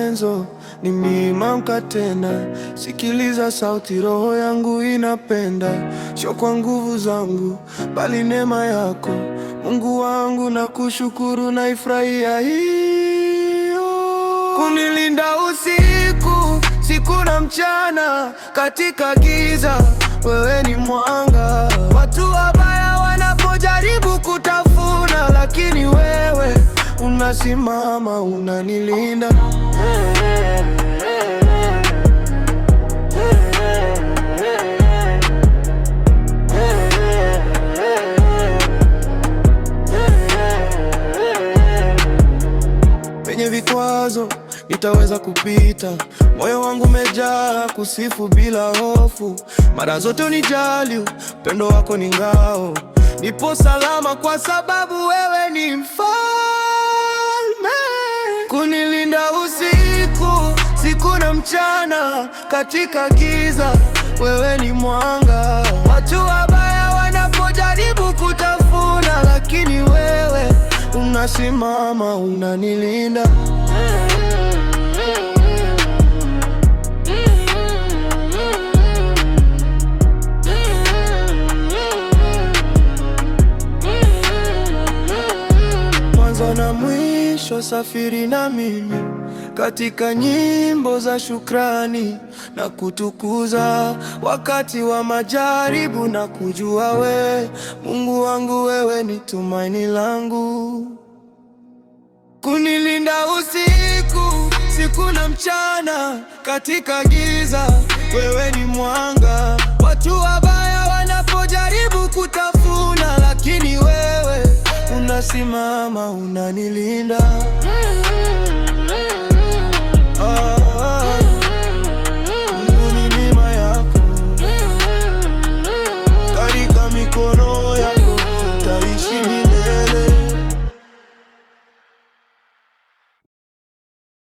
Enzo, nimeamka tena. Sikiliza sauti roho yangu inapenda, sio kwa nguvu zangu bali neema yako Mungu wangu, na kushukuru na ifurahia hiyo. Kunilinda usiku na mchana, katika giza wewe ni mwanga. Watu wabaya wanapojaribu kutafuna, lakini wewe unasimama, unanilinda. Penye vikwazo nitaweza kupita, moyo wangu umejaa kusifu bila hofu. Mara zote unijali, upendo wako ni ngao. Nipo salama kwa sababu wewe ni mfalme. Kunilinda usiku na mchana, katika giza wewe ni mwanga. Watu wabaya wanapojaribu kutafuna, lakini wewe unasimama, unanilinda. Mwanzo na mwisho, safiri na mimi katika nyimbo za shukrani na kutukuza wakati wa majaribu, na kujua we Mungu wangu, wewe ni tumaini langu. Kunilinda usiku na mchana, katika giza wewe ni mwanga. Watu wabaya wanapojaribu kutafuna, lakini wewe unasimama, unanilinda.